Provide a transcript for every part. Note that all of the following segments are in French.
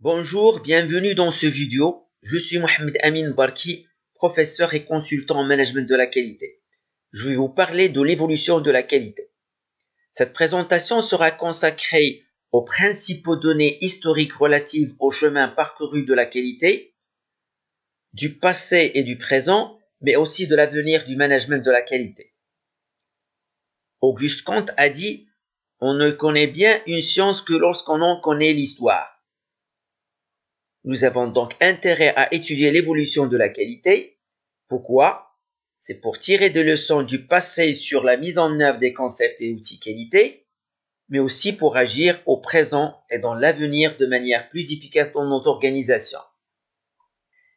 Bonjour, bienvenue dans ce vidéo. Je suis Mohamed Amin Barki, professeur et consultant en management de la qualité. Je vais vous parler de l'évolution de la qualité. Cette présentation sera consacrée aux principaux données historiques relatives au chemin parcouru de la qualité, du passé et du présent, mais aussi de l'avenir du management de la qualité. Auguste Comte a dit « On ne connaît bien une science que lorsqu'on en connaît l'histoire ». Nous avons donc intérêt à étudier l'évolution de la qualité. Pourquoi? C'est pour tirer des leçons du passé sur la mise en œuvre des concepts et outils qualité, mais aussi pour agir au présent et dans l'avenir de manière plus efficace dans nos organisations.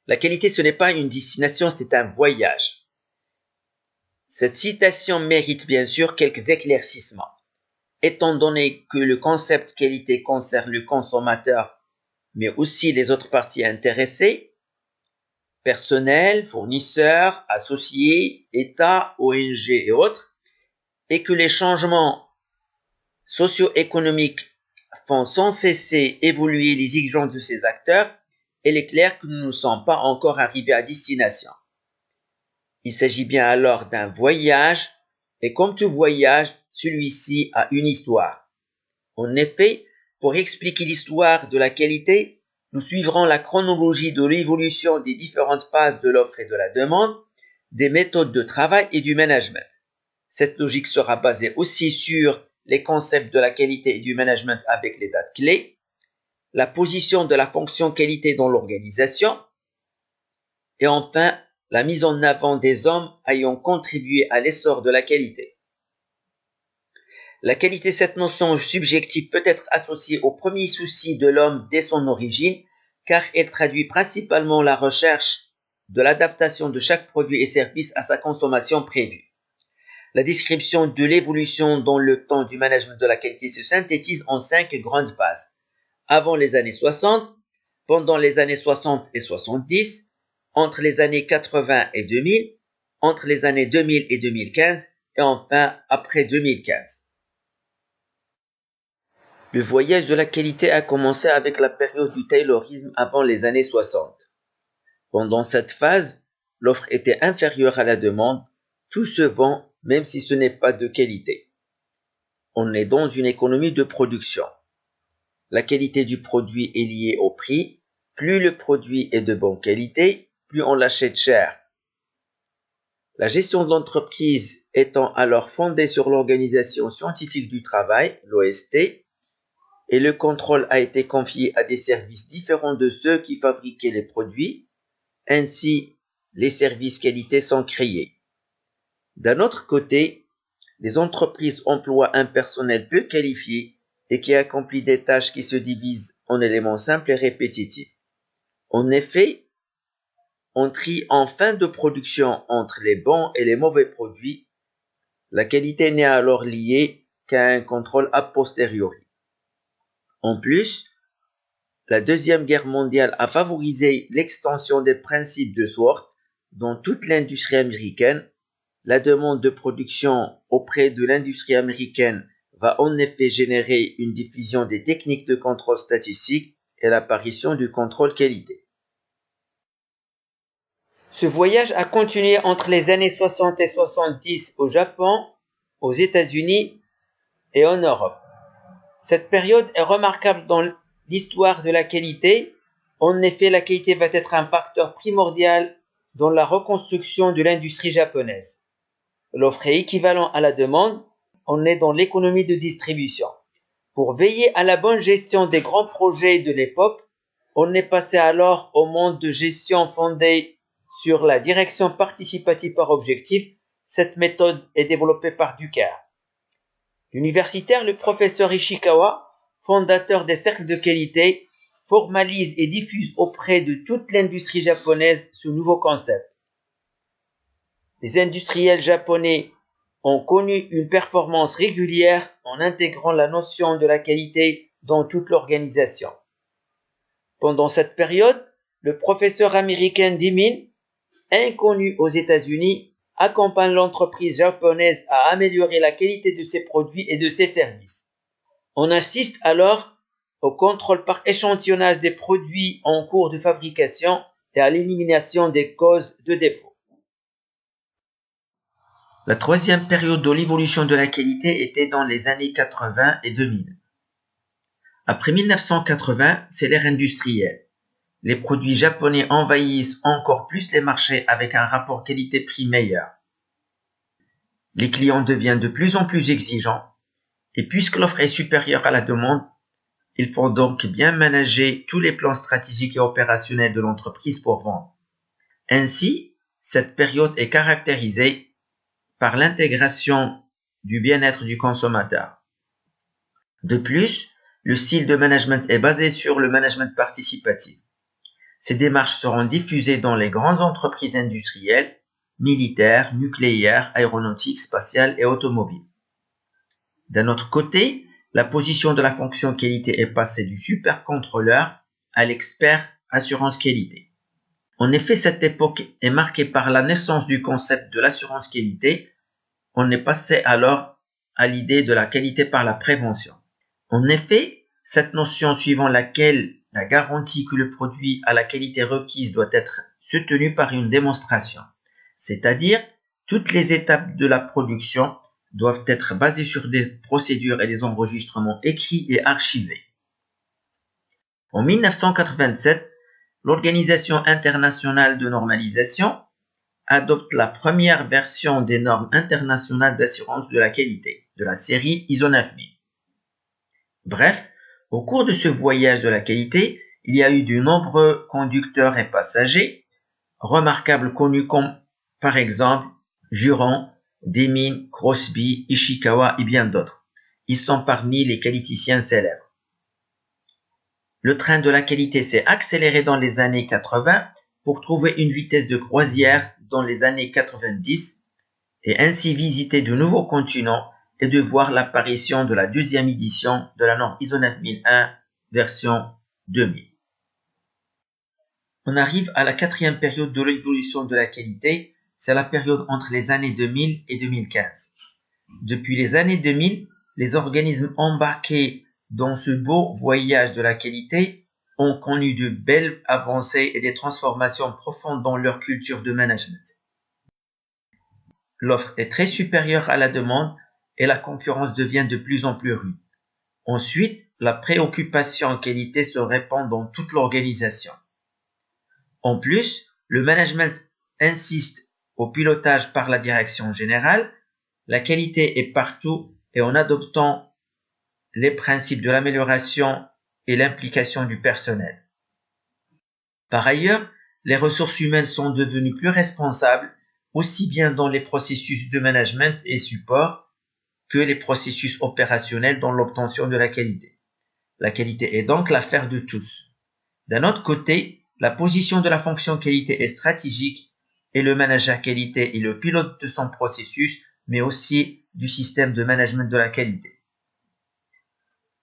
La qualité, ce n'est pas une destination, c'est un voyage. Cette citation mérite bien sûr quelques éclaircissements. Étant donné que le concept qualité concerne le consommateur, mais aussi les autres parties intéressées, personnel, fournisseurs, associés, État, ONG et autres, et que les changements socio-économiques font sans cesser évoluer les exigences de ces acteurs, il est clair que nous ne sommes pas encore arrivés à destination. Il s'agit bien alors d'un voyage, et comme tout voyage, celui-ci a une histoire. En effet, pour expliquer l'histoire de la qualité, nous suivrons la chronologie de l'évolution des différentes phases de l'offre et de la demande, des méthodes de travail et du management. Cette logique sera basée aussi sur les concepts de la qualité et du management avec les dates clés, la position de la fonction qualité dans l'organisation, et enfin la mise en avant des hommes ayant contribué à l'essor de la qualité. La qualité, cette notion subjective peut être associée au premier souci de l'homme dès son origine, car elle traduit principalement la recherche de l'adaptation de chaque produit et service à sa consommation prévue. La description de l'évolution dans le temps du management de la qualité se synthétise en 5 grandes phases. Avant les années 60, pendant les années 60 et 70, entre les années 80 et 2000, entre les années 2000 et 2015, et enfin après 2015. Le voyage de la qualité a commencé avec la période du taylorisme avant les années 60. Pendant cette phase, l'offre était inférieure à la demande, tout se vend même si ce n'est pas de qualité. On est dans une économie de production. La qualité du produit est liée au prix, plus le produit est de bonne qualité, plus on l'achète cher. La gestion de l'entreprise étant alors fondée sur l'Organisation scientifique du travail, l'OST, et le contrôle a été confié à des services différents de ceux qui fabriquaient les produits. Ainsi, les services qualité sont créés. D'un autre côté, les entreprises emploient un personnel peu qualifié et qui accomplit des tâches qui se divisent en éléments simples et répétitifs. En effet, on trie en fin de production entre les bons et les mauvais produits. La qualité n'est alors liée qu'à un contrôle a posteriori. En plus, la Deuxième Guerre mondiale a favorisé l'extension des principes de SWOT dans toute l'industrie américaine. La demande de production auprès de l'industrie américaine va en effet générer une diffusion des techniques de contrôle statistique et l'apparition du contrôle qualité. Ce voyage a continué entre les années 60 et 70 au Japon, aux États-Unis et en Europe. Cette période est remarquable dans l'histoire de la qualité. En effet, la qualité va être un facteur primordial dans la reconstruction de l'industrie japonaise. L'offre est équivalente à la demande. On est dans l'économie de distribution. Pour veiller à la bonne gestion des grands projets de l'époque, on est passé alors au monde de gestion fondé sur la direction participative par objectif. Cette méthode est développée par Ducker. L'universitaire, le professeur Ishikawa, fondateur des cercles de qualité, formalise et diffuse auprès de toute l'industrie japonaise ce nouveau concept. Les industriels japonais ont connu une performance régulière en intégrant la notion de la qualité dans toute l'organisation. Pendant cette période, le professeur américain Dimin, inconnu aux États-Unis, accompagne l'entreprise japonaise à améliorer la qualité de ses produits et de ses services. On assiste alors au contrôle par échantillonnage des produits en cours de fabrication et à l'élimination des causes de défaut. La troisième période de l'évolution de la qualité était dans les années 80 et 2000. Après 1980, c'est l'ère industrielle. Les produits japonais envahissent encore plus les marchés avec un rapport qualité-prix meilleur. Les clients deviennent de plus en plus exigeants et puisque l'offre est supérieure à la demande, il faut donc bien manager tous les plans stratégiques et opérationnels de l'entreprise pour vendre. Ainsi, cette période est caractérisée par l'intégration du bien-être du consommateur. De plus, le style de management est basé sur le management participatif. Ces démarches seront diffusées dans les grandes entreprises industrielles, militaires, nucléaires, aéronautiques, spatiales et automobiles. D'un autre côté, la position de la fonction qualité est passée du supercontrôleur à l'expert assurance qualité. En effet, cette époque est marquée par la naissance du concept de l'assurance qualité. On est passé alors à l'idée de la qualité par la prévention. En effet, cette notion suivant laquelle la garantie que le produit a la qualité requise doit être soutenue par une démonstration, c'est-à-dire toutes les étapes de la production doivent être basées sur des procédures et des enregistrements écrits et archivés. En 1987, l'Organisation internationale de normalisation adopte la première version des normes internationales d'assurance de la qualité, de la série ISO 9000. Bref, au cours de ce voyage de la qualité, il y a eu de nombreux conducteurs et passagers, remarquables connus comme, par exemple, Juran, Deming, Crosby, Ishikawa et bien d'autres. Ils sont parmi les qualiticiens célèbres. Le train de la qualité s'est accéléré dans les années 80 pour trouver une vitesse de croisière dans les années 90 et ainsi visiter de nouveaux continents et de voir l'apparition de la deuxième édition de la norme ISO 9001 version 2000. On arrive à la quatrième période de l'évolution de la qualité, c'est la période entre les années 2000 et 2015. Depuis les années 2000, les organismes embarqués dans ce beau voyage de la qualité ont connu de belles avancées et des transformations profondes dans leur culture de management. L'offre est très supérieure à la demande et la concurrence devient de plus en plus rude. Ensuite, la préoccupation qualité se répand dans toute l'organisation. En plus, le management insiste au pilotage par la direction générale, la qualité est partout et en adoptant les principes de l'amélioration et l'implication du personnel. Par ailleurs, les ressources humaines sont devenues plus responsables, aussi bien dans les processus de management et support que les processus opérationnels dans l'obtention de la qualité. La qualité est donc l'affaire de tous. D'un autre côté, la position de la fonction qualité est stratégique et le manager qualité est le pilote de son processus, mais aussi du système de management de la qualité.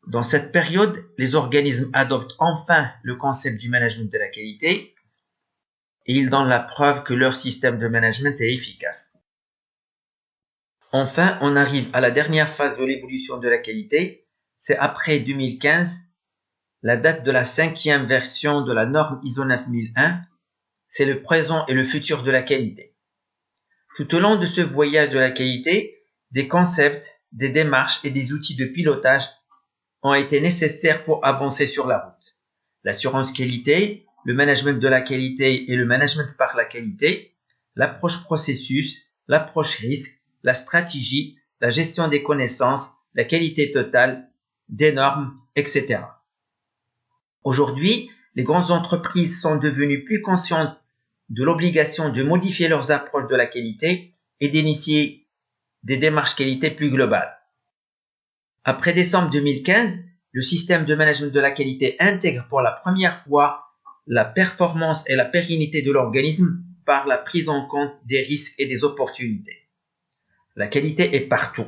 Dans cette période, les organismes adoptent enfin le concept du management de la qualité et ils donnent la preuve que leur système de management est efficace. Enfin, on arrive à la dernière phase de l'évolution de la qualité, c'est après 2015, la date de la 5e version de la norme ISO 9001, c'est le présent et le futur de la qualité. Tout au long de ce voyage de la qualité, des concepts, des démarches et des outils de pilotage ont été nécessaires pour avancer sur la route. L'assurance qualité, le management de la qualité et le management par la qualité, l'approche processus, l'approche risque, la stratégie, la gestion des connaissances, la qualité totale, des normes, etc. Aujourd'hui, les grandes entreprises sont devenues plus conscientes de l'obligation de modifier leurs approches de la qualité et d'initier des démarches qualité plus globales. Après décembre 2015, le système de management de la qualité intègre pour la première fois la performance et la pérennité de l'organisme par la prise en compte des risques et des opportunités. La qualité est partout.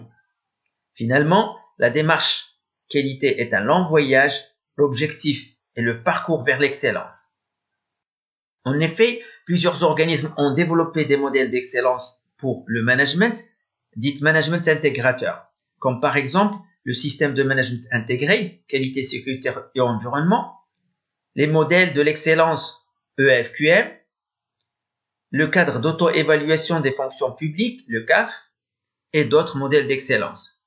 Finalement, la démarche qualité est un long voyage, l'objectif est le parcours vers l'excellence. En effet, plusieurs organismes ont développé des modèles d'excellence pour le management, dit management intégrateur, comme par exemple le système de management intégré, qualité, sécurité et environnement, les modèles de l'excellence EFQM, le cadre d'auto-évaluation des fonctions publiques, le CAF, et d'autres modèles d'excellence.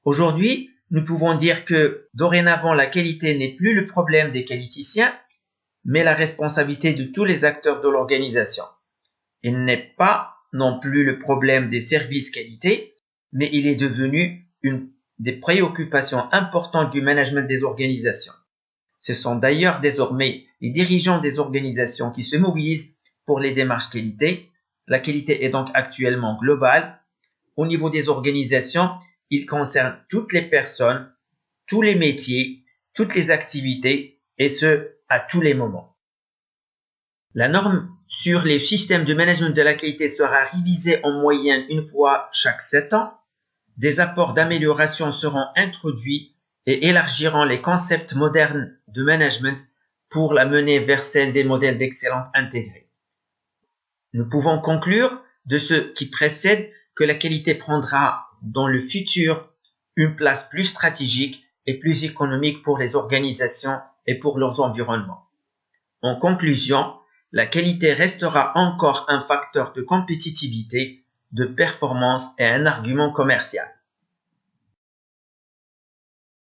Aujourd'hui, nous pouvons dire que dorénavant, la qualité n'est plus le problème des qualiticiens, mais la responsabilité de tous les acteurs de l'organisation. Il n'est pas non plus le problème des services qualité, mais il est devenu une des préoccupations importantes du management des organisations. Ce sont d'ailleurs désormais les dirigeants des organisations qui se mobilisent pour les démarches qualité. La qualité est donc actuellement globale. Au niveau des organisations, il concerne toutes les personnes, tous les métiers, toutes les activités, et ce, à tous les moments. La norme sur les systèmes de management de la qualité sera révisée en moyenne une fois chaque 7 ans. Des apports d'amélioration seront introduits et élargiront les concepts modernes de management pour la mener vers celle des modèles d'excellence intégrés. Nous pouvons conclure de ce qui précède que la qualité prendra dans le futur une place plus stratégique et plus économique pour les organisations et pour leurs environnements. En conclusion, la qualité restera encore un facteur de compétitivité, de performance et un argument commercial.